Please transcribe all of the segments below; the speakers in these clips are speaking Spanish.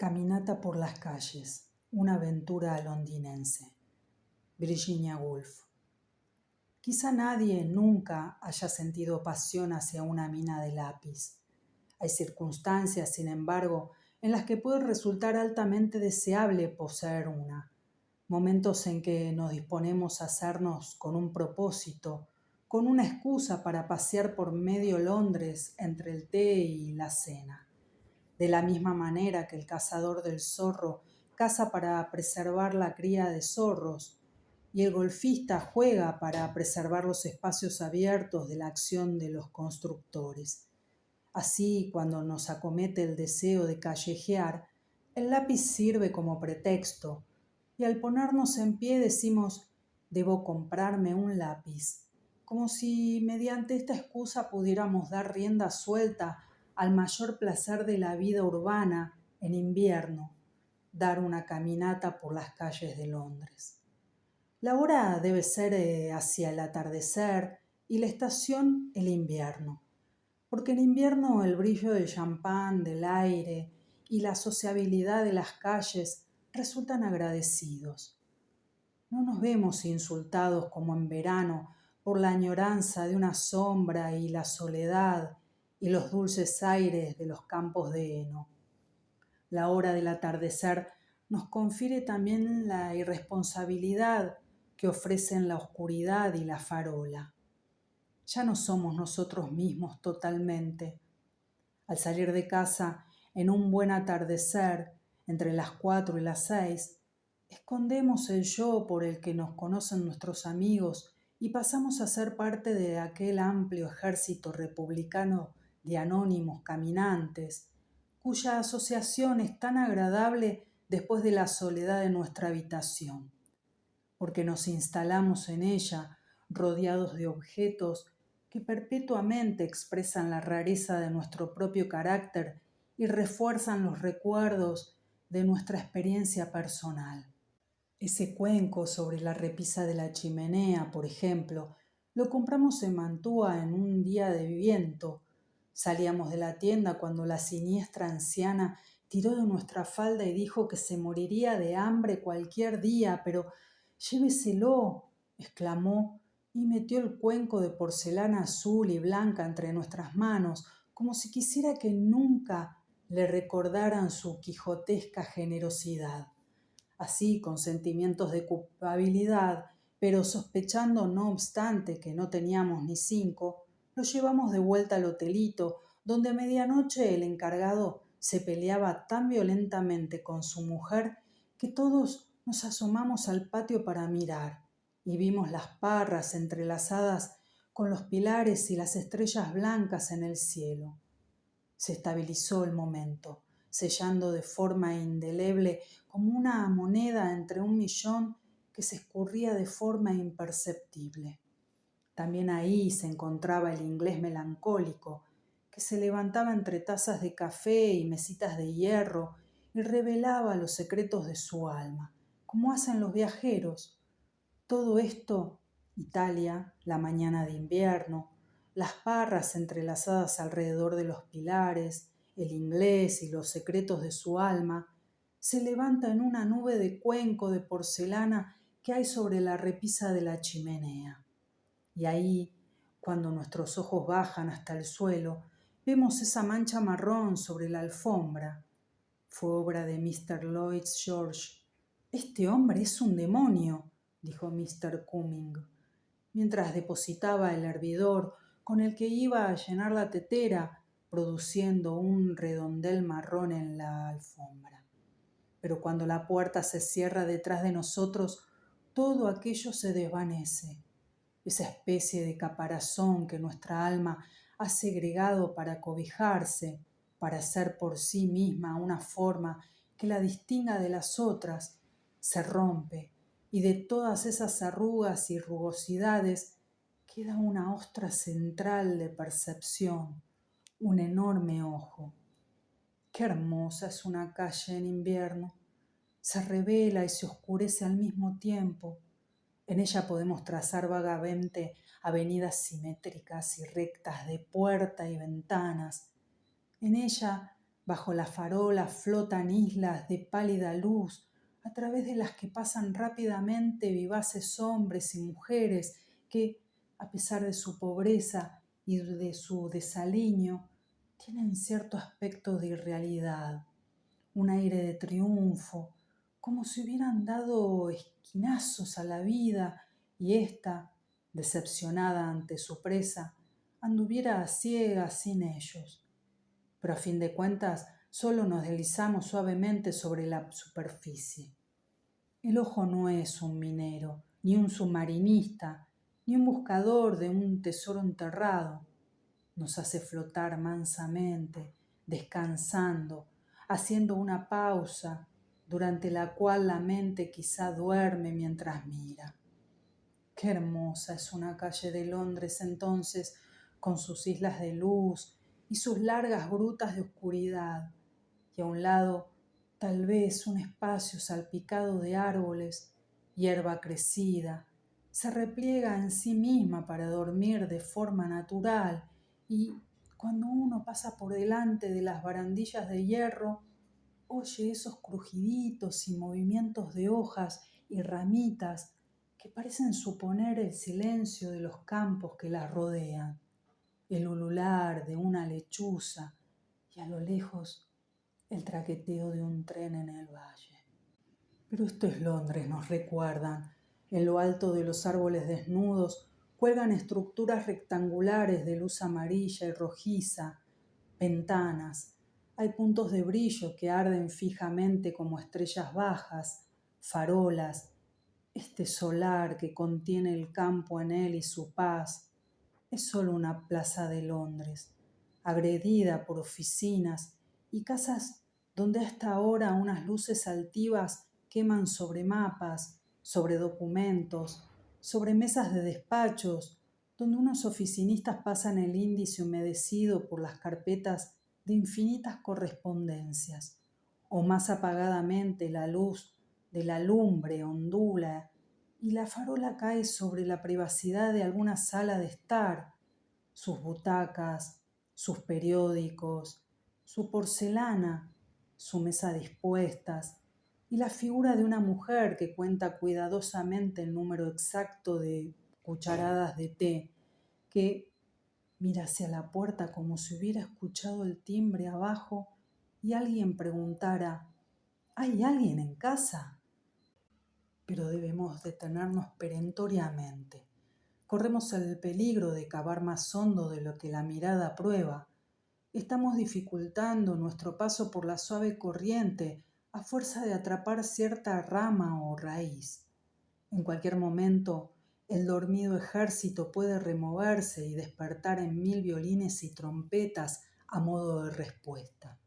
Caminata por las calles, una aventura londinense. Virginia Woolf. Quizá nadie nunca haya sentido pasión hacia una mina de lápiz. Hay circunstancias, sin embargo, en las que puede resultar altamente deseable poseer una. Momentos en que nos disponemos a hacernos con un propósito, con una excusa para pasear por medio Londres entre el té y la cena. De la misma manera que el cazador del zorro caza para preservar la cría de zorros y el golfista juega para preservar los espacios abiertos de la acción de los constructores. Así, cuando nos acomete el deseo de callejear, el lápiz sirve como pretexto y al ponernos en pie decimos: «Debo comprarme un lápiz», como si mediante esta excusa pudiéramos dar rienda suelta al mayor placer de la vida urbana en invierno, dar una caminata por las calles de Londres. La hora debe ser hacia el atardecer y la estación el invierno, porque en invierno el brillo del champán, del aire y la sociabilidad de las calles resultan agradecidos. No nos vemos insultados como en verano por la añoranza de una sombra y la soledad y los dulces aires de los campos de heno. La hora del atardecer nos confiere también la irresponsabilidad que ofrecen la oscuridad y la farola. Ya no somos nosotros mismos totalmente. Al salir de casa en un buen atardecer, entre las 4 y las 6, escondemos el yo por el que nos conocen nuestros amigos y pasamos a ser parte de aquel amplio ejército republicano de anónimos caminantes, cuya asociación es tan agradable después de la soledad de nuestra habitación, porque nos instalamos en ella rodeados de objetos que perpetuamente expresan la rareza de nuestro propio carácter y refuerzan los recuerdos de nuestra experiencia personal. Ese cuenco sobre la repisa de la chimenea, por ejemplo, lo compramos en Mantua en un día de viento. Salíamos de la tienda cuando la siniestra anciana tiró de nuestra falda y dijo que se moriría de hambre cualquier día, pero «Lléveselo», exclamó, y metió el cuenco de porcelana azul y blanca entre nuestras manos, como si quisiera que nunca le recordaran su quijotesca generosidad. Así, con sentimientos de culpabilidad, pero sospechando no obstante que no teníamos ni 5, lo llevamos de vuelta al hotelito, donde a medianoche el encargado se peleaba tan violentamente con su mujer que todos nos asomamos al patio para mirar y vimos las parras entrelazadas con los pilares y las estrellas blancas en el cielo. Se estabilizó el momento, sellando de forma indeleble como una moneda entre 1.000.000 que se escurría de forma imperceptible. También ahí se encontraba el inglés melancólico, que se levantaba entre tazas de café y mesitas de hierro y revelaba los secretos de su alma, como hacen los viajeros. Todo esto, Italia, la mañana de invierno, las parras entrelazadas alrededor de los pilares, el inglés y los secretos de su alma, se levanta en una nube de cuenco de porcelana que hay sobre la repisa de la chimenea. Y ahí, cuando nuestros ojos bajan hasta el suelo, vemos esa mancha marrón sobre la alfombra. Fue obra de Mr. Lloyd George. «Este hombre es un demonio», dijo Mr. Cumming, mientras depositaba el hervidor con el que iba a llenar la tetera, produciendo un redondel marrón en la alfombra. Pero cuando la puerta se cierra detrás de nosotros, todo aquello se desvanece. Esa especie de caparazón que nuestra alma ha segregado para cobijarse, para hacer por sí misma una forma que la distinga de las otras, se rompe, y de todas esas arrugas y rugosidades queda una ostra central de percepción, un enorme ojo. Qué hermosa es una calle en invierno. Se revela y se oscurece al mismo tiempo. En ella podemos trazar vagamente avenidas simétricas y rectas de puerta y ventanas. En ella Bajo la farola flotan islas de pálida luz, a través de las que pasan rápidamente vivaces hombres y mujeres que, a pesar de su pobreza y de su desaliño, tienen cierto aspecto de irrealidad, un aire de triunfo, como si hubieran dado esquinazos a la vida y ésta, decepcionada ante su presa, anduviera a ciegas sin ellos. Pero a fin de cuentas solo nos deslizamos suavemente sobre la superficie. El ojo no es un minero, ni un submarinista, ni un buscador de un tesoro enterrado. Nos hace flotar mansamente, descansando, haciendo una pausa, durante la cual la mente quizá duerme mientras mira. Qué hermosa es una calle de Londres entonces, con sus islas de luz y sus largas grutas de oscuridad, y a un lado tal vez un espacio salpicado de árboles, hierba crecida, se repliega en sí misma para dormir de forma natural y, cuando uno pasa por delante de las barandillas de hierro, oye esos crujiditos y movimientos de hojas y ramitas que parecen suponer el silencio de los campos que las rodean, el ulular de una lechuza y a lo lejos el traqueteo de un tren en el valle. Pero esto es Londres, nos recuerdan. En lo alto de los árboles desnudos cuelgan estructuras rectangulares de luz amarilla y rojiza, ventanas. Hay puntos de brillo que arden fijamente como estrellas bajas, farolas. Este solar que contiene el campo en él y su paz es solo una plaza de Londres, agredida por oficinas y casas donde hasta ahora unas luces altivas queman sobre mapas, sobre documentos, sobre mesas de despachos, donde unos oficinistas pasan el índice humedecido por las carpetas de infinitas correspondencias, o más apagadamente la luz de la lumbre ondula y la farola cae sobre la privacidad de alguna sala de estar, sus butacas, sus periódicos, su porcelana, su mesa dispuestas, y la figura de una mujer que cuenta cuidadosamente el número exacto de cucharadas de té, que mira hacia la puerta como si hubiera escuchado el timbre abajo y alguien preguntara: ¿hay alguien en casa? Pero debemos detenernos perentoriamente. Corremos el peligro de cavar más hondo de lo que la mirada prueba. Estamos dificultando nuestro paso por la suave corriente a fuerza de atrapar cierta rama o raíz. En cualquier momento, el dormido ejército puede removerse y despertar en mil violines y trompetas a modo de respuesta.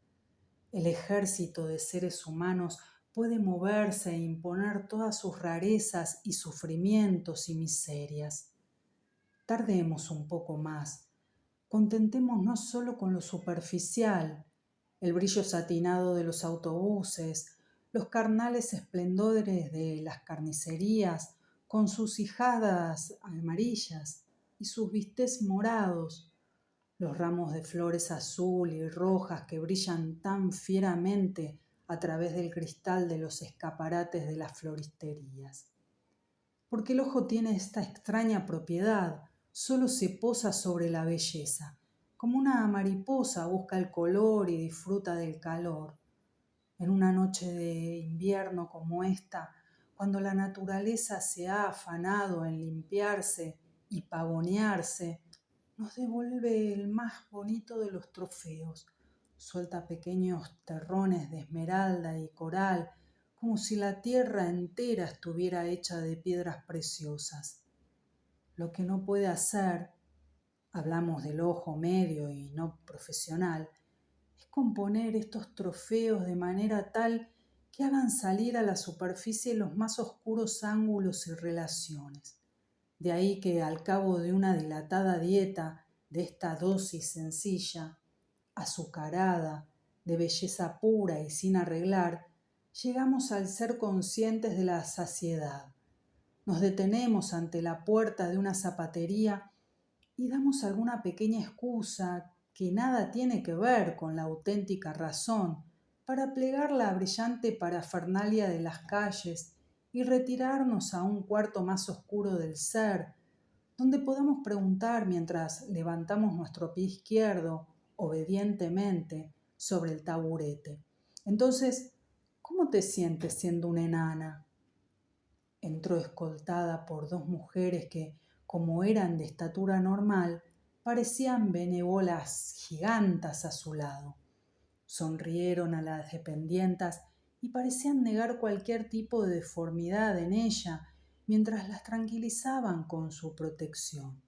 El ejército de seres humanos puede moverse e imponer todas sus rarezas y sufrimientos y miserias. Tardemos un poco más. Contentémonos solo con lo superficial, el brillo satinado de los autobuses, los carnales esplendores de las carnicerías, con sus ijadas amarillas y sus bistecs morados, los ramos de flores azul y rojas que brillan tan fieramente a través del cristal de los escaparates de las floristerías. Porque el ojo tiene esta extraña propiedad, solo se posa sobre la belleza, como una mariposa busca el color y disfruta del calor. En una noche de invierno como esta, cuando la naturaleza se ha afanado en limpiarse y pavonearse, nos devuelve el más bonito de los trofeos. Suelta pequeños terrones de esmeralda y coral, como si la tierra entera estuviera hecha de piedras preciosas. Lo que no puede hacer, hablamos del ojo medio y no profesional, es componer estos trofeos de manera tal que hagan salir a la superficie los más oscuros ángulos y relaciones. De ahí que al cabo de una dilatada dieta de esta dosis sencilla, azucarada, de belleza pura y sin arreglar, llegamos al ser conscientes de la saciedad. Nos detenemos ante la puerta de una zapatería y damos alguna pequeña excusa que nada tiene que ver con la auténtica razón, para plegar la brillante parafernalia de las calles y retirarnos a un cuarto más oscuro del ser, donde podamos preguntar mientras levantamos nuestro pie izquierdo, obedientemente, sobre el taburete. Entonces, ¿cómo te sientes siendo una enana? Entró escoltada por dos mujeres que, como eran de estatura normal, parecían benévolas gigantas a su lado. Sonrieron a las dependientas y parecían negar cualquier tipo de deformidad en ella, mientras las tranquilizaban con su protección.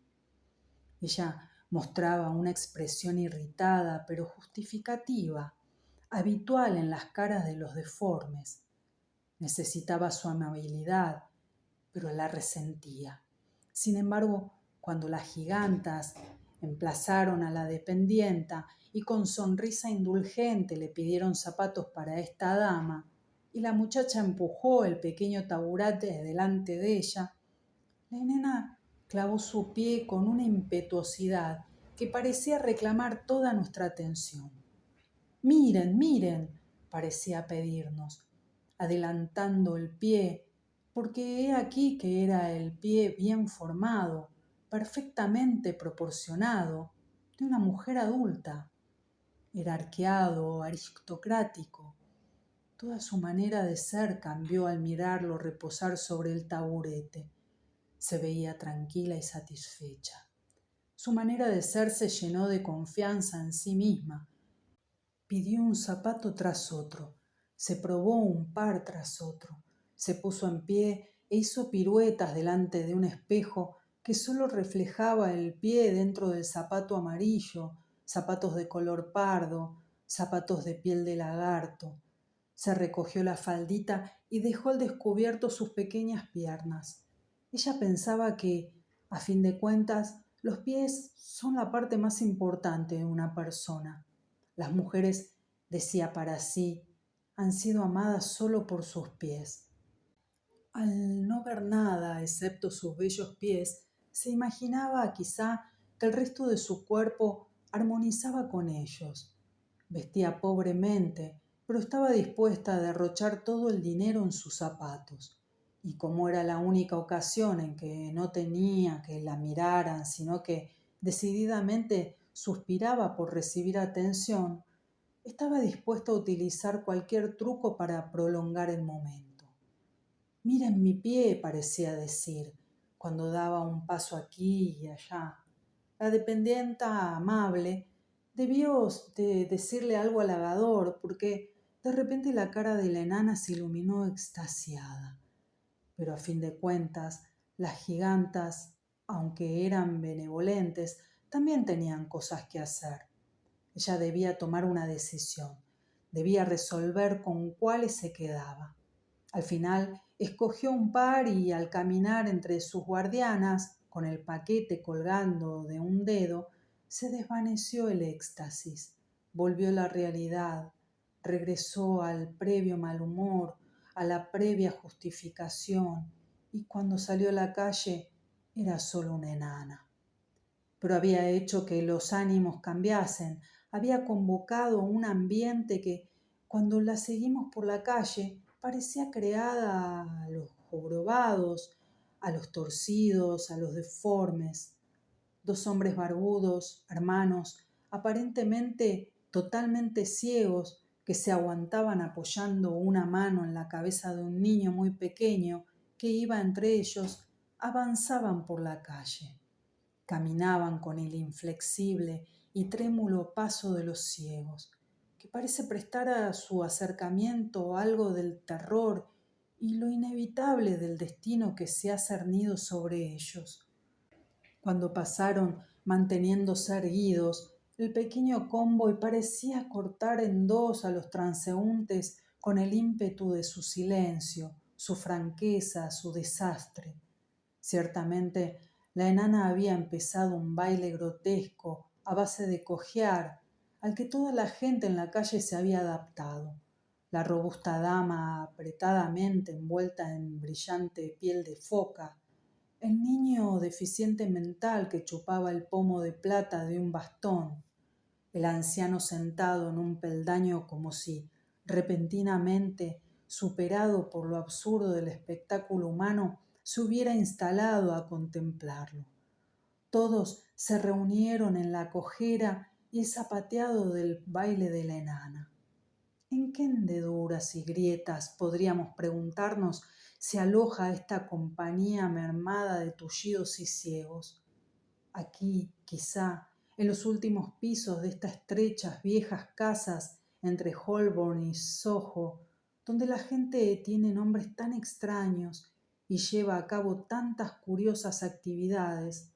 Ella mostraba una expresión irritada pero justificativa, habitual en las caras de los deformes. Necesitaba su amabilidad, pero la resentía. Sin embargo, cuando las gigantas emplazaron a la dependienta y con sonrisa indulgente le pidieron zapatos para esta dama, y la muchacha empujó el pequeño taburete delante de ella, la nena clavó su pie con una impetuosidad que parecía reclamar toda nuestra atención. Miren, miren, parecía pedirnos, adelantando el pie, porque he aquí que era el pie bien formado, perfectamente proporcionado, de una mujer adulta. Era arqueado, aristocrático. Toda su manera de ser cambió al mirarlo reposar sobre el taburete. Se veía tranquila y satisfecha. Su manera de ser se llenó de confianza en sí misma. Pidió un zapato tras otro, se probó un par tras otro, se puso en pie e hizo piruetas delante de un espejo que solo reflejaba el pie dentro del zapato amarillo, zapatos de color pardo, zapatos de piel de lagarto. Se recogió la faldita y dejó al descubierto sus pequeñas piernas. Ella pensaba que, a fin de cuentas, los pies son la parte más importante de una persona. Las mujeres, decía para sí, han sido amadas solo por sus pies. Al no ver nada excepto sus bellos pies, se imaginaba quizá que el resto de su cuerpo armonizaba con ellos. Vestía pobremente, pero estaba dispuesta a derrochar todo el dinero en sus zapatos. Y como era la única ocasión en que no tenía que la miraran, sino que decididamente suspiraba por recibir atención, estaba dispuesta a utilizar cualquier truco para prolongar el momento. Miren mi pie, parecía decir, cuando daba un paso aquí y allá. La dependienta amable debió de decirle algo halagador, porque de repente la cara de la enana se iluminó extasiada. Pero a fin de cuentas, las gigantas, aunque eran benevolentes, también tenían cosas que hacer. Ella debía tomar una decisión, debía resolver con cuáles se quedaba. Al final escogió un par y al caminar entre sus guardianas, con el paquete colgando de un dedo, se desvaneció el éxtasis, volvió la realidad, regresó al previo mal humor, a la previa justificación, y cuando salió a la calle era solo una enana. Pero había hecho que los ánimos cambiasen, había convocado un ambiente que, cuando la seguimos por la calle, parecía creada a los jorobados, a los torcidos, a los deformes. Dos hombres barbudos, hermanos, aparentemente totalmente ciegos, que se aguantaban apoyando una mano en la cabeza de un niño muy pequeño que iba entre ellos, avanzaban por la calle. Caminaban con el inflexible y trémulo paso de los ciegos, que parece prestar a su acercamiento algo del terror y lo inevitable del destino que se ha cernido sobre ellos. Cuando pasaron manteniéndose erguidos, el pequeño convoy parecía cortar en dos a los transeúntes con el ímpetu de su silencio, su franqueza, su desastre. Ciertamente, la enana había empezado un baile grotesco a base de cojear, al que toda la gente en la calle se había adaptado. La robusta dama apretadamente envuelta en brillante piel de foca, el niño deficiente mental que chupaba el pomo de plata de un bastón, el anciano sentado en un peldaño como si, repentinamente, superado por lo absurdo del espectáculo humano, se hubiera instalado a contemplarlo. Todos se reunieron en la cojera y el zapateado del baile de la enana. ¿En qué hendeduras y grietas, podríamos preguntarnos, se aloja esta compañía mermada de tullidos y ciegos? Aquí, quizá, en los últimos pisos de estas estrechas viejas casas entre Holborn y Soho, donde la gente tiene nombres tan extraños y lleva a cabo tantas curiosas actividades.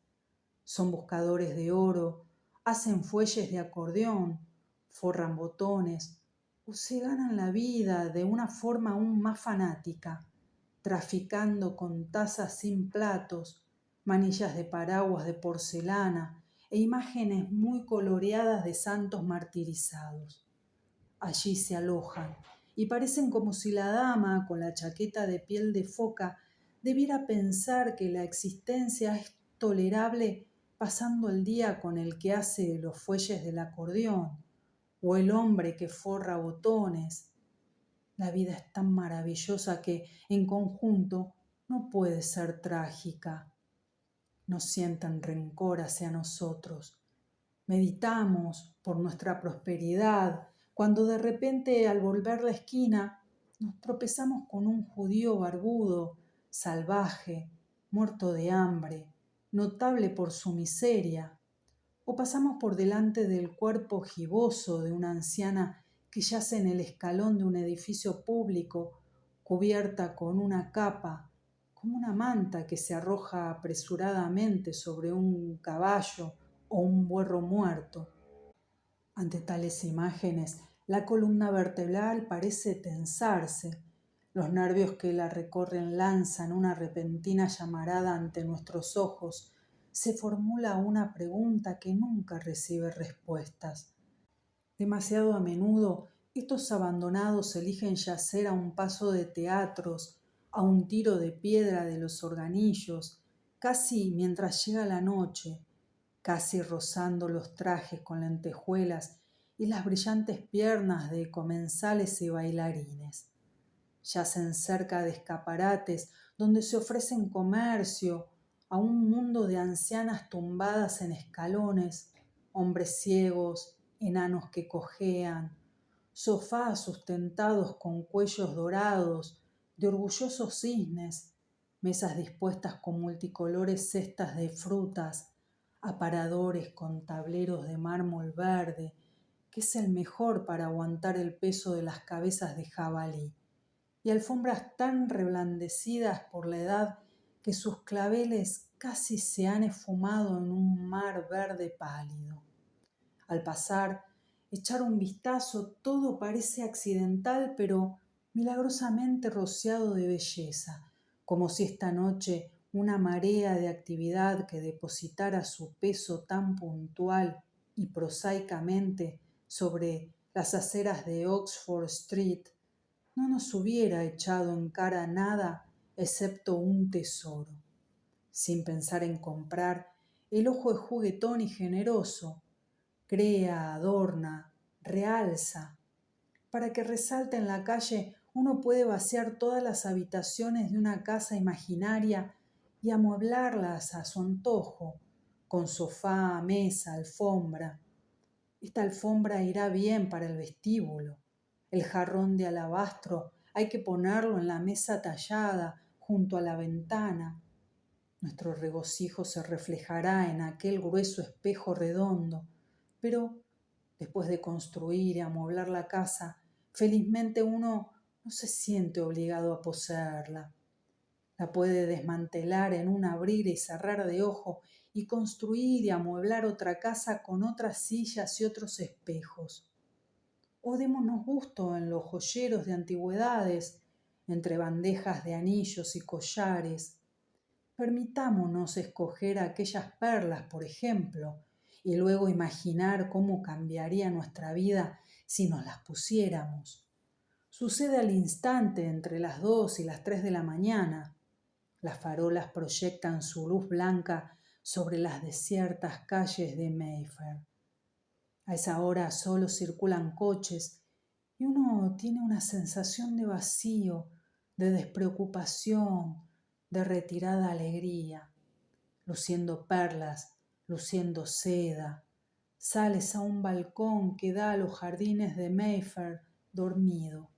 Son buscadores de oro, hacen fuelles de acordeón, forran botones, o se ganan la vida de una forma aún más fanática, traficando con tazas sin platos, manillas de paraguas de porcelana e imágenes muy coloreadas de santos martirizados. Allí se alojan y parecen como si la dama con la chaqueta de piel de foca debiera pensar que la existencia es tolerable pasando el día con el que hace los fuelles del acordeón o el hombre que forra botones. La vida es tan maravillosa que, en conjunto, no puede ser trágica. No sientan rencor hacia nosotros. Meditamos por nuestra prosperidad, cuando de repente al volver la esquina nos tropezamos con un judío barbudo, salvaje, muerto de hambre, notable por su miseria, o pasamos por delante del cuerpo giboso de una anciana que yace en el escalón de un edificio público, cubierta con una capa, como una manta que se arroja apresuradamente sobre un caballo o un bueyro muerto. Ante tales imágenes, la columna vertebral parece tensarse. Los nervios que la recorren lanzan una repentina llamarada ante nuestros ojos. Se formula una pregunta que nunca recibe respuestas. Demasiado a menudo, estos abandonados eligen yacer a un paso de teatros, a un tiro de piedra de los organillos, casi mientras llega la noche, casi rozando los trajes con lentejuelas y las brillantes piernas de comensales y bailarines. Yacen cerca de escaparates donde se ofrecen comercio a un mundo de ancianas tumbadas en escalones, hombres ciegos, enanos que cojean, sofás sustentados con cuellos dorados de orgullosos cisnes, mesas dispuestas con multicolores cestas de frutas, aparadores con tableros de mármol verde, que es el mejor para aguantar el peso de las cabezas de jabalí, y alfombras tan reblandecidas por la edad que sus claveles casi se han esfumado en un mar verde pálido. Al pasar, echar un vistazo, todo parece accidental, pero milagrosamente rociado de belleza, como si esta noche una marea de actividad que depositara su peso tan puntual y prosaicamente sobre las aceras de Oxford Street no nos hubiera echado en cara nada excepto un tesoro. Sin pensar en comprar, el ojo es juguetón y generoso, crea, adorna, realza. Para que resalte en la calle, uno puede vaciar todas las habitaciones de una casa imaginaria y amueblarlas a su antojo, con sofá, mesa, alfombra. Esta alfombra irá bien para el vestíbulo. El jarrón de alabastro hay que ponerlo en la mesa tallada junto a la ventana. Nuestro regocijo se reflejará en aquel grueso espejo redondo, pero después de construir y amueblar la casa, felizmente uno no se siente obligado a poseerla. La puede desmantelar en un abrir y cerrar de ojo y construir y amueblar otra casa con otras sillas y otros espejos. O démonos gusto en los joyeros de antigüedades, entre bandejas de anillos y collares. Permitámonos escoger aquellas perlas, por ejemplo, y luego imaginar cómo cambiaría nuestra vida si nos las pusiéramos. Sucede al instante entre las 2 y las 3 de la mañana. Las farolas proyectan su luz blanca sobre las desiertas calles de Mayfair. A esa hora solo circulan coches y uno tiene una sensación de vacío, de despreocupación, de retirada alegría, luciendo perlas, luciendo seda. Sales a un balcón que da a los jardines de Mayfair dormido.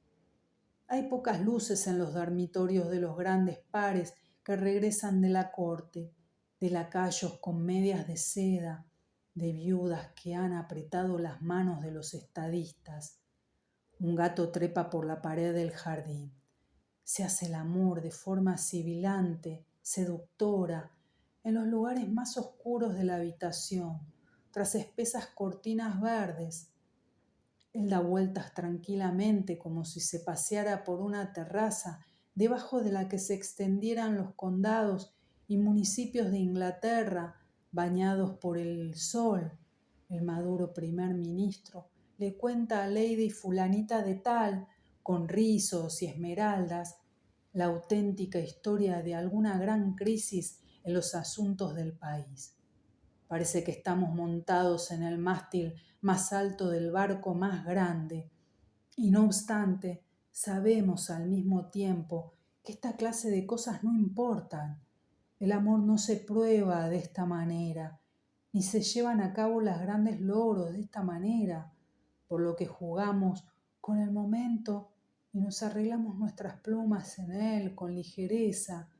Hay pocas luces en los dormitorios de los grandes pares que regresan de la corte, de lacayos con medias de seda, de viudas que han apretado las manos de los estadistas. Un gato trepa por la pared del jardín. Se hace el amor de forma sibilante, seductora, en los lugares más oscuros de la habitación, tras espesas cortinas verdes. Él da vueltas tranquilamente como si se paseara por una terraza debajo de la que se extendieran los condados y municipios de Inglaterra bañados por el sol. El maduro primer ministro le cuenta a Lady Fulanita de Tal, con rizos y esmeraldas, la auténtica historia de alguna gran crisis en los asuntos del país. Parece que estamos montados en el mástil más alto del barco más grande, y no obstante, sabemos al mismo tiempo que esta clase de cosas no importan. El amor no se prueba de esta manera, ni se llevan a cabo los grandes logros de esta manera, por lo que jugamos con el momento y nos arreglamos nuestras plumas en él con ligereza,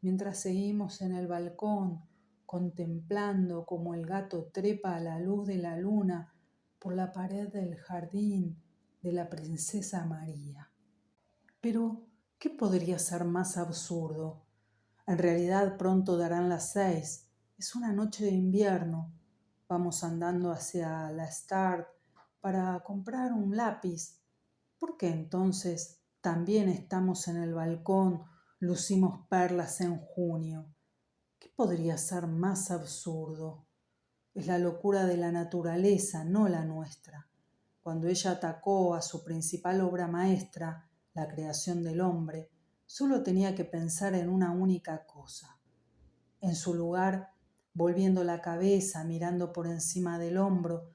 mientras seguimos en el balcón, contemplando como el gato trepa a la luz de la luna por la pared del jardín de la princesa María. Pero, ¿qué podría ser más absurdo? En realidad pronto darán las 6. Es una noche de invierno. Vamos andando hacia la Start para comprar un lápiz. ¿Por qué entonces también estamos en el balcón, lucimos perlas en junio? ¿Qué podría ser más absurdo? Es la locura de la naturaleza, no la nuestra. Cuando ella atacó a su principal obra maestra, la creación del hombre, solo tenía que pensar en una única cosa. En su lugar, volviendo la cabeza, mirando por encima del hombro,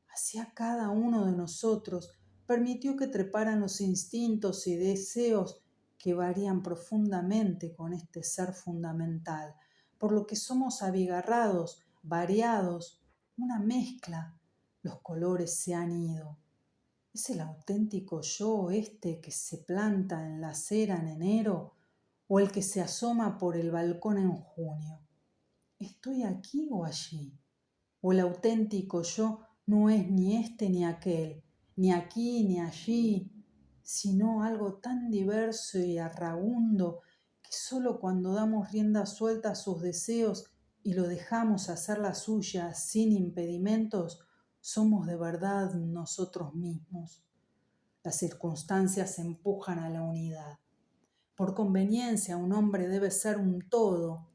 hacia cada uno de nosotros, permitió que treparan los instintos y deseos que varían profundamente con este ser fundamental, por lo que somos abigarrados, variados, una mezcla. Los colores se han ido. ¿Es el auténtico yo este que se planta en la acera en enero o el que se asoma por el balcón en junio? ¿Estoy aquí o allí? ¿O el auténtico yo no es ni este ni aquel, ni aquí ni allí, sino algo tan diverso y errabundo que solo cuando damos rienda suelta a sus deseos y lo dejamos hacer la suya sin impedimentos, somos de verdad nosotros mismos? Las circunstancias empujan a la unidad. Por conveniencia, un hombre debe ser un todo.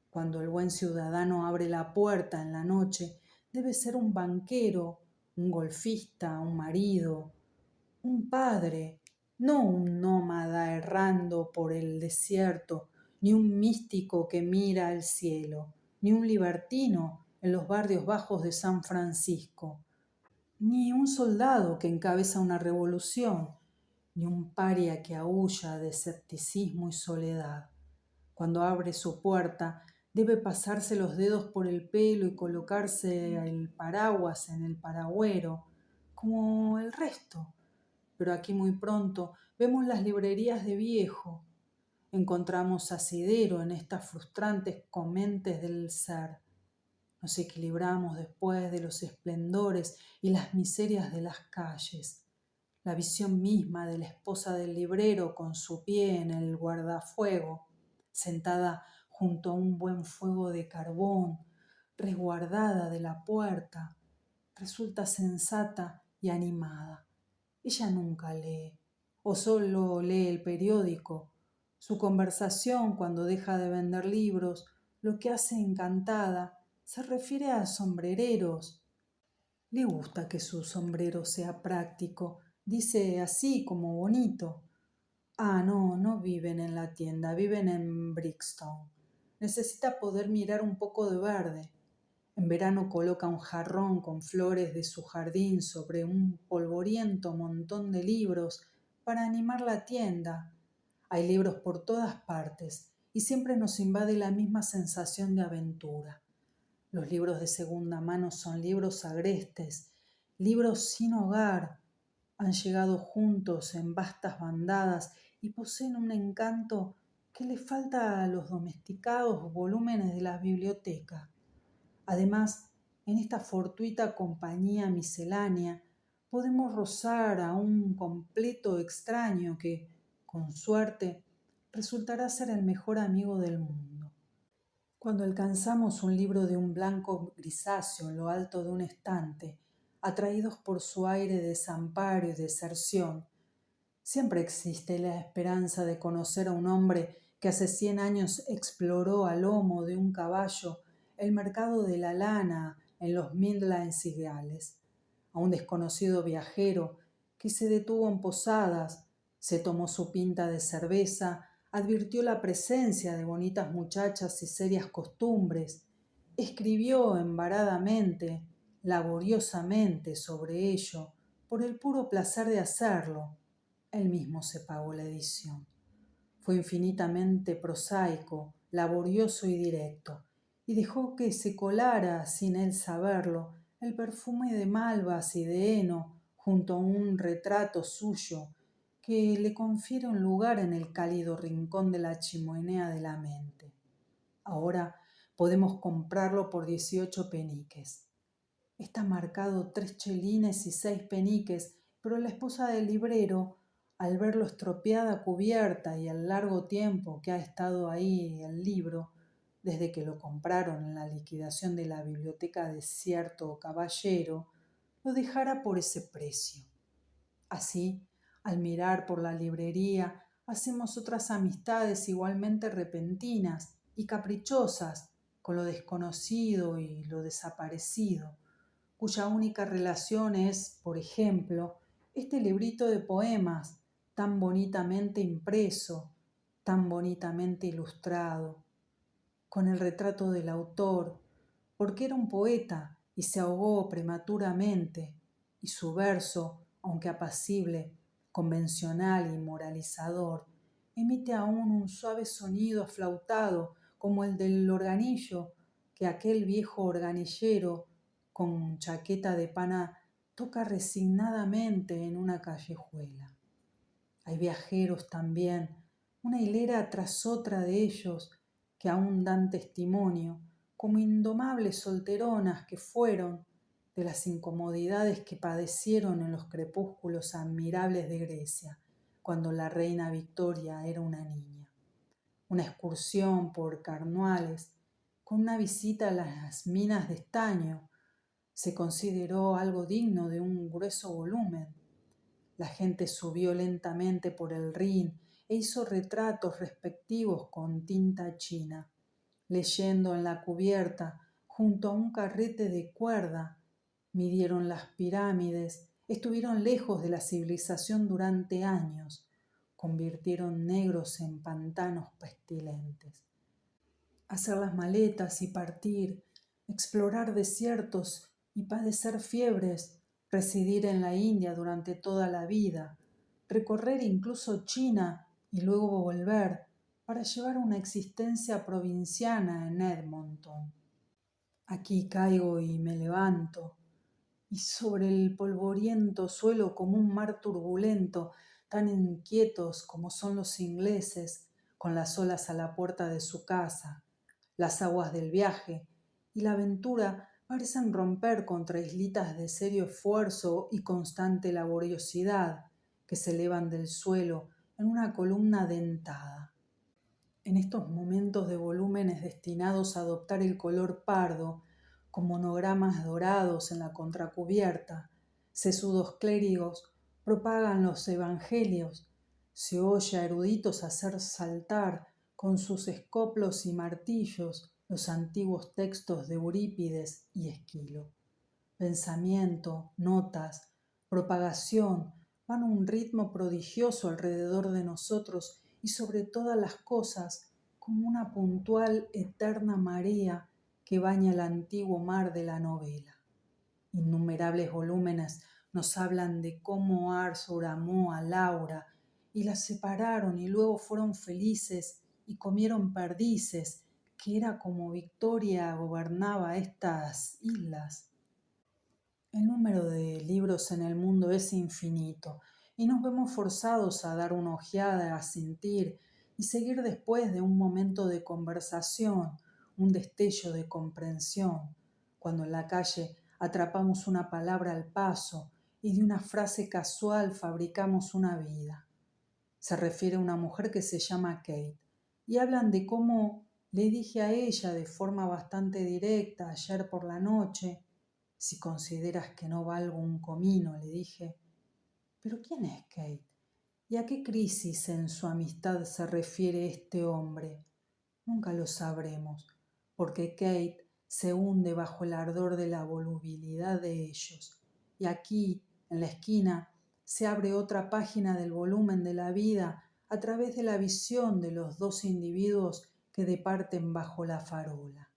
Cuando el buen ciudadano abre la puerta en la noche, debe ser un banquero, un golfista, un marido, un padre, no un nómada errando por el desierto, ni un místico que mira al cielo, ni un libertino en los barrios bajos de San Francisco, ni un soldado que encabeza una revolución, ni un paria que aúlla de escepticismo y soledad. Cuando abre su puerta, debe pasarse los dedos por el pelo y colocarse el paraguas en el paragüero, como el resto. Pero aquí muy pronto vemos las librerías de viejo. Encontramos asidero en estas frustrantes comentes del ser. Nos equilibramos después de los esplendores y las miserias de las calles. La visión misma de la esposa del librero con su pie en el guardafuego, sentada junto a un buen fuego de carbón, resguardada de la puerta, resulta sensata y animada. Ella nunca lee, o solo lee el periódico. Su conversación, cuando deja de vender libros, lo que hace encantada, se refiere a sombrereros. Le gusta que su sombrero sea práctico, dice así como bonito. Ah, no, no viven en la tienda, viven en Brixton. Necesita poder mirar un poco de verde. En verano coloca un jarrón con flores de su jardín sobre un polvoriento montón de libros para animar la tienda. Hay libros por todas partes y siempre nos invade la misma sensación de aventura. Los libros de segunda mano son libros agrestes, libros sin hogar. Han llegado juntos en vastas bandadas y poseen un encanto que le falta a los domesticados volúmenes de la biblioteca. Además, en esta fortuita compañía miscelánea podemos rozar a un completo extraño que, con suerte, resultará ser el mejor amigo del mundo. Cuando alcanzamos un libro de un blanco grisáceo en lo alto de un estante, atraídos por su aire de desamparo y deserción, siempre existe la esperanza de conocer a un hombre que hace 100 años exploró a lomo de un caballo el mercado de la lana en los Midlands y Gales, a un desconocido viajero que se detuvo en posadas, se tomó su pinta de cerveza, advirtió la presencia de bonitas muchachas y serias costumbres, escribió embaradamente, laboriosamente sobre ello, por el puro placer de hacerlo. Él mismo se pagó la edición. Fue infinitamente prosaico, laborioso y directo, y dejó que se colara, sin él saberlo, el perfume de malvas y de heno junto a un retrato suyo que le confiere un lugar en el cálido rincón de la chimenea de la mente. Ahora podemos comprarlo por 18 peniques. Está marcado 3 chelines y 6 peniques, pero la esposa del librero, al ver lo estropeada cubierta y el largo tiempo que ha estado ahí el libro, desde que lo compraron en la liquidación de la biblioteca de cierto caballero, lo dejará por ese precio. Así, al mirar por la librería, hacemos otras amistades igualmente repentinas y caprichosas con lo desconocido y lo desaparecido, cuya única relación es, por ejemplo, este librito de poemas tan bonitamente impreso, tan bonitamente ilustrado, con el retrato del autor, porque era un poeta y se ahogó prematuramente, y su verso, aunque apacible, convencional y moralizador, emite aún un suave sonido aflautado como el del organillo que aquel viejo organillero con chaqueta de pana toca resignadamente en una callejuela. Hay viajeros también, una hilera tras otra de ellos, que aún dan testimonio, como indomables solteronas que fueron, de las incomodidades que padecieron en los crepúsculos admirables de Grecia, cuando la reina Victoria era una niña. Una excursión por Carnuales, con una visita a las minas de estaño, se consideró algo digno de un grueso volumen. La gente subió lentamente por el Rin e hizo retratos respectivos con tinta china, leyendo en la cubierta, junto a un carrete de cuerda. Midieron las pirámides, estuvieron lejos de la civilización durante años, convirtieron negros en pantanos pestilentes. Hacer las maletas y partir, explorar desiertos y padecer fiebres, residir en la India durante toda la vida, recorrer incluso China y luego volver para llevar una existencia provinciana en Edmonton. Aquí caigo y me levanto, y sobre el polvoriento suelo como un mar turbulento, tan inquietos como son los ingleses, con las olas a la puerta de su casa. Las aguas del viaje y la aventura parecen romper contra islitas de serio esfuerzo y constante laboriosidad que se elevan del suelo en una columna dentada. En estos momentos de volúmenes destinados a adoptar el color pardo, con monogramas dorados en la contracubierta, sesudos clérigos propagan los evangelios, se oye a eruditos hacer saltar con sus escoplos y martillos los antiguos textos de Eurípides y Esquilo. Pensamiento, notas, propagación van a un ritmo prodigioso alrededor de nosotros y sobre todas las cosas como una puntual, eterna marea que baña el antiguo mar de la novela. Innumerables volúmenes nos hablan de cómo Arthur amó a Laura y la separaron y luego fueron felices y comieron perdices, que era como Victoria gobernaba estas islas. El número de libros en el mundo es infinito y nos vemos forzados a dar una ojeada, a sentir y seguir después de un momento de conversación, un destello de comprensión, cuando en la calle atrapamos una palabra al paso y de una frase casual fabricamos una vida. Se refiere a una mujer que se llama Kate y hablan de cómo le dije a ella de forma bastante directa ayer por la noche: si consideras que no valgo un comino, le dije. ¿Pero quién es Kate? ¿Y a qué crisis en su amistad se refiere este hombre? Nunca lo sabremos, porque Kate se hunde bajo el ardor de la volubilidad de ellos. Y aquí, en la esquina, se abre otra página del volumen de la vida a través de la visión de los dos individuos que departen bajo la farola.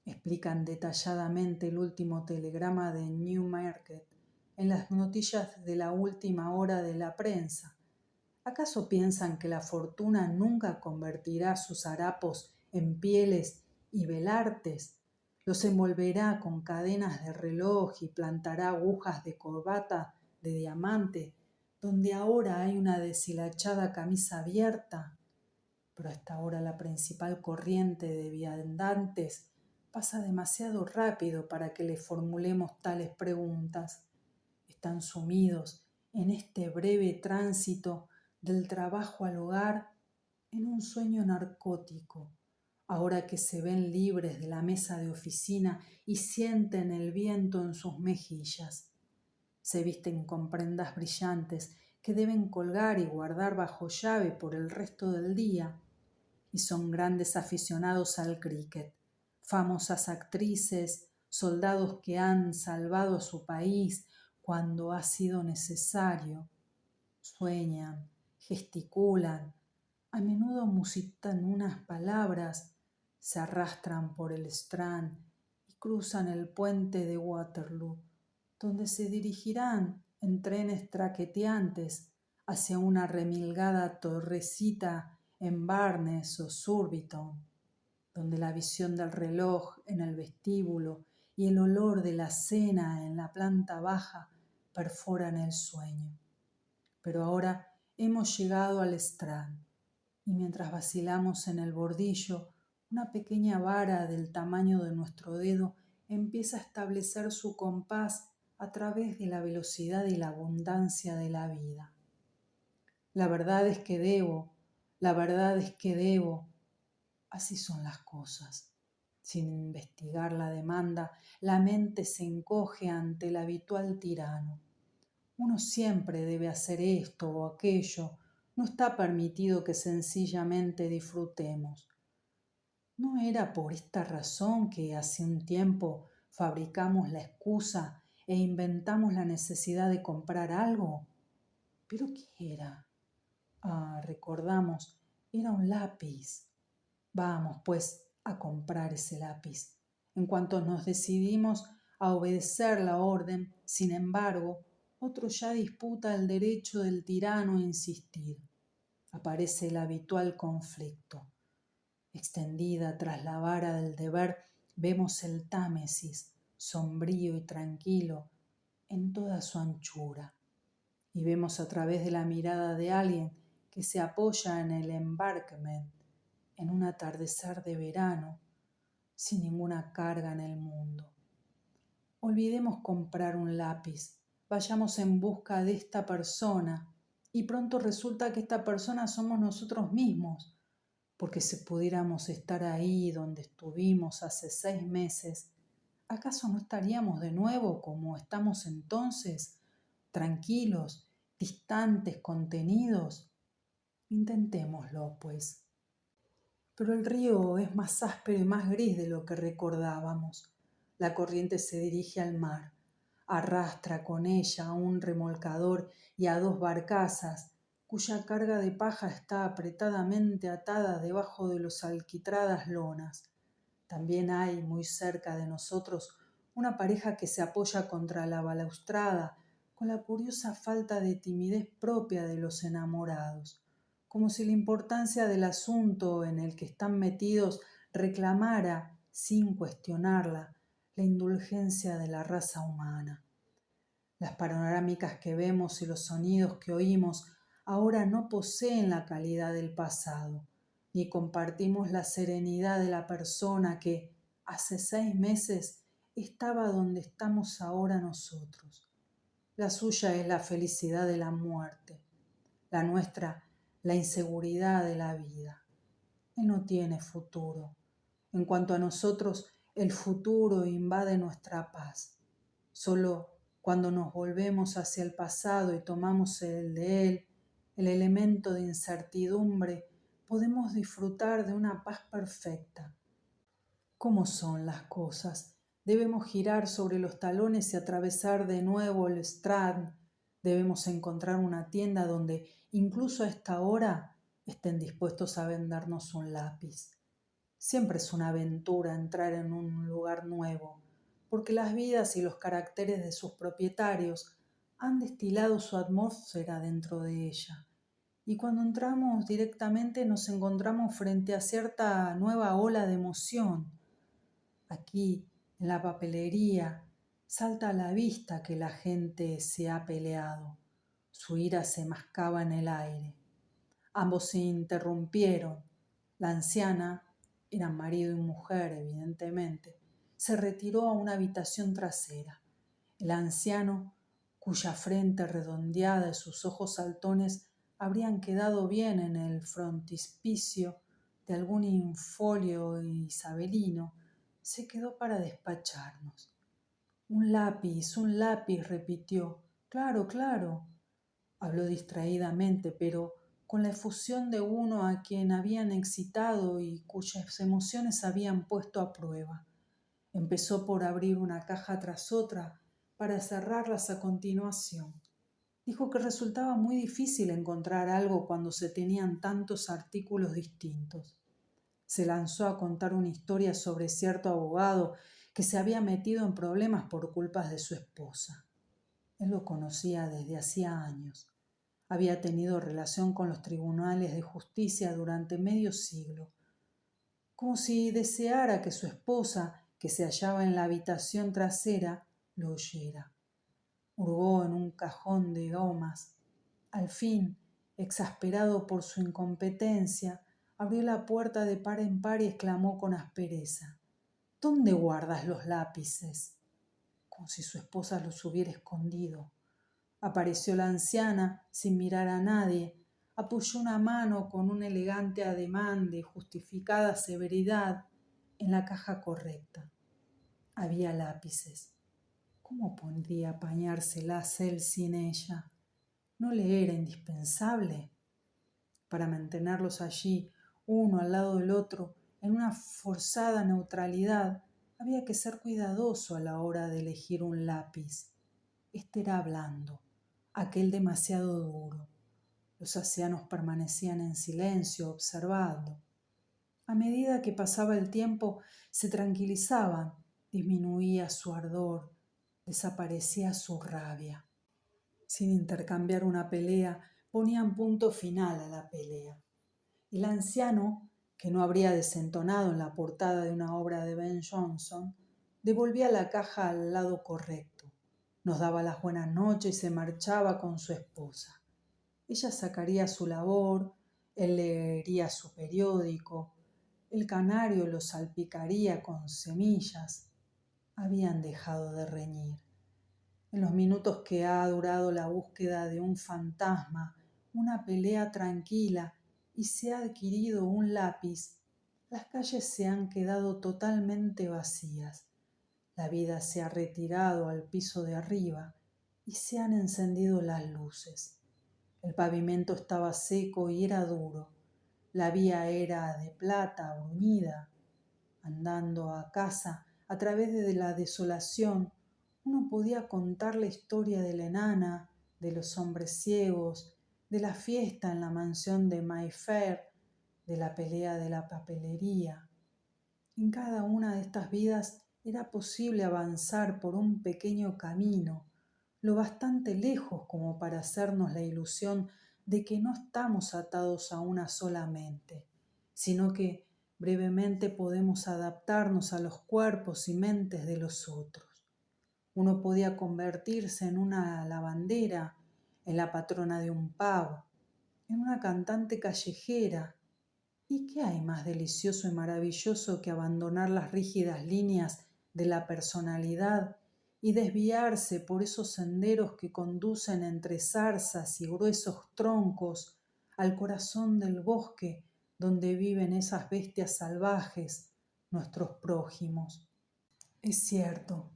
Explican detalladamente el último telegrama de Newmarket en las noticias de la última hora de la prensa. ¿Acaso piensan que la fortuna nunca convertirá sus harapos en pieles y velartes? Los envolverá con cadenas de reloj y plantará agujas de corbata de diamante donde ahora hay una deshilachada camisa abierta. Pero hasta ahora la principal corriente de viandantes pasa demasiado rápido para que le formulemos tales preguntas. Están sumidos en este breve tránsito del trabajo al hogar en un sueño narcótico, ahora que se ven libres de la mesa de oficina y sienten el viento en sus mejillas. Se visten con prendas brillantes que deben colgar y guardar bajo llave por el resto del día, y son grandes aficionados al cricket, famosas actrices, soldados que han salvado a su país cuando ha sido necesario. Sueñan, gesticulan, a menudo musitan unas palabras, se arrastran por el Strand y cruzan el puente de Waterloo, donde se dirigirán en trenes traqueteantes hacia una remilgada torrecita en Barnes o Surbiton, donde la visión del reloj en el vestíbulo y el olor de la cena en la planta baja perforan el sueño. Pero ahora hemos llegado al Strand, y mientras vacilamos en el bordillo, una pequeña vara del tamaño de nuestro dedo empieza a establecer su compás a través de la velocidad y la abundancia de la vida. La verdad es que debo, la verdad es que debo. Así son las cosas. Sin investigar la demanda, la mente se encoge ante el habitual tirano. Uno siempre debe hacer esto o aquello. No está permitido que sencillamente disfrutemos. ¿No era por esta razón que hace un tiempo fabricamos la excusa e inventamos la necesidad de comprar algo? ¿Pero qué era? Recordamos, era un lápiz. Vamos, pues, a comprar ese lápiz. En cuanto nos decidimos a obedecer la orden, sin embargo, otro ya disputa el derecho del tirano a insistir. Aparece el habitual conflicto. Extendida tras la vara del deber, vemos el Támesis, sombrío y tranquilo, en toda su anchura. Y vemos a través de la mirada de alguien que se apoya en el embarcadero en un atardecer de verano, sin ninguna carga en el mundo. Olvidemos comprar un lápiz, vayamos en busca de esta persona, y pronto resulta que esta persona somos nosotros mismos, porque si pudiéramos estar ahí donde estuvimos hace 6 meses, ¿acaso no estaríamos de nuevo como estamos entonces, tranquilos, distantes, contenidos? Intentémoslo, pues. Pero el río es más áspero y más gris de lo que recordábamos. La corriente se dirige al mar, arrastra con ella a un remolcador y a 2 barcazas, cuya carga de paja está apretadamente atada debajo de los alquitradas lonas. También hay, muy cerca de nosotros, una pareja que se apoya contra la balaustrada con la curiosa falta de timidez propia de los enamorados, como si la importancia del asunto en el que están metidos reclamara, sin cuestionarla, la indulgencia de la raza humana. Las panorámicas que vemos y los sonidos que oímos ahora no poseen la calidad del pasado, ni compartimos la serenidad de la persona que hace 6 meses estaba donde estamos ahora nosotros. La suya es la felicidad de la muerte, la nuestra la inseguridad de la vida. Él no tiene futuro. En cuanto a nosotros, el futuro invade nuestra paz. Solo cuando nos volvemos hacia el pasado y tomamos el de él, el elemento de incertidumbre, podemos disfrutar de una paz perfecta. ¿Cómo son las cosas? Debemos girar sobre los talones y atravesar de nuevo el Strand. Debemos encontrar una tienda donde, incluso a esta hora, estén dispuestos a vendernos un lápiz. Siempre es una aventura entrar en un lugar nuevo, porque las vidas y los caracteres de sus propietarios han destilado su atmósfera dentro de ella. Y cuando entramos directamente nos encontramos frente a cierta nueva ola de emoción. Aquí, en la papelería, salta a la vista que la gente se ha peleado. Su ira se mascaba en el aire. Ambos se interrumpieron. La anciana, eran marido y mujer evidentemente, se retiró a una habitación trasera. El anciano, cuya frente redondeada y sus ojos saltones habrían quedado bien en el frontispicio de algún infolio isabelino, se quedó para despacharnos. Un lápiz, repitió. Claro, claro. Habló distraídamente, pero con la efusión de uno a quien habían excitado y cuyas emociones habían puesto a prueba. Empezó por abrir una caja tras otra para cerrarlas a continuación. Dijo que resultaba muy difícil encontrar algo cuando se tenían tantos artículos distintos. Se lanzó a contar una historia sobre cierto abogado que se había metido en problemas por culpas de su esposa. Él lo conocía desde hacía años. Había tenido relación con los tribunales de justicia durante medio siglo, como si deseara que su esposa, que se hallaba en la habitación trasera, lo oyera. Hurgó en un cajón de gomas. Al fin, exasperado por su incompetencia, abrió la puerta de par en par y exclamó con aspereza: ¿Dónde guardas los lápices? Como si su esposa los hubiera escondido. Apareció la anciana sin mirar a nadie, apoyó una mano con un elegante ademán de justificada severidad en la caja correcta. Había lápices. ¿Cómo podría apañárselas él sin ella? ¿No le era indispensable? Para mantenerlos allí, uno al lado del otro, en una forzada neutralidad, había que ser cuidadoso a la hora de elegir un lápiz. Este era blando, aquel demasiado duro. Los ancianos permanecían en silencio, observando. A medida que pasaba el tiempo, se tranquilizaban, disminuía su ardor, desaparecía su rabia. Sin intercambiar una pelea, ponían punto final a la pelea. El anciano, que no habría desentonado en la portada de una obra de Ben Jonson, devolvía la caja al lado correcto, nos daba las buenas noches y se marchaba con su esposa. Ella sacaría su labor, él leería su periódico, el canario lo salpicaría con semillas. Habían dejado de reñir. En los minutos que ha durado la búsqueda de un fantasma, una pelea tranquila y se ha adquirido un lápiz, las calles se han quedado totalmente vacías. La vida se ha retirado al piso de arriba y se han encendido las luces. El pavimento estaba seco y era duro. La vía era de plata, bruñida. Andando a casa, a través de la desolación, uno podía contar la historia de la enana, de los hombres ciegos, de la fiesta en la mansión de Mayfair, de la pelea de la papelería. En cada una de estas vidas era posible avanzar por un pequeño camino, lo bastante lejos como para hacernos la ilusión de que no estamos atados a una sola mente, sino que brevemente podemos adaptarnos a los cuerpos y mentes de los otros. Uno podía convertirse en una lavandera, en la patrona de un pub, en una cantante callejera. ¿Y qué hay más delicioso y maravilloso que abandonar las rígidas líneas de la personalidad y desviarse por esos senderos que conducen entre zarzas y gruesos troncos al corazón del bosque donde viven esas bestias salvajes, nuestros prójimos? Es cierto,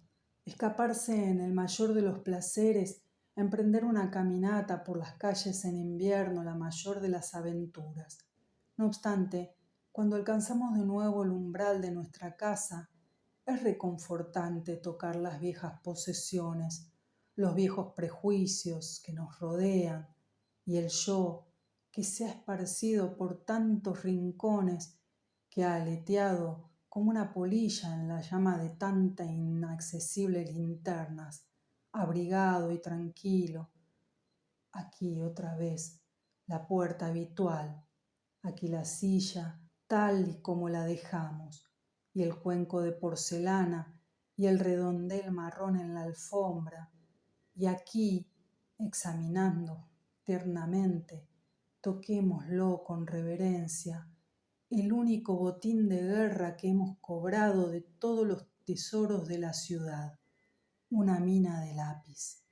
escaparse en el mayor de los placeres, emprender una caminata por las calles en invierno, la mayor de las aventuras. No obstante, cuando alcanzamos de nuevo el umbral de nuestra casa, es reconfortante tocar las viejas posesiones, los viejos prejuicios que nos rodean y el yo que se ha esparcido por tantos rincones, que ha aleteado como una polilla en la llama de tanta inaccesible linternas, abrigado y tranquilo. Aquí otra vez la puerta habitual, aquí la silla tal y como la dejamos, y el cuenco de porcelana y el redondel marrón en la alfombra, y aquí, examinando tiernamente, toquémoslo con reverencia, el único botín de guerra que hemos cobrado de todos los tesoros de la ciudad, una mina de lápiz.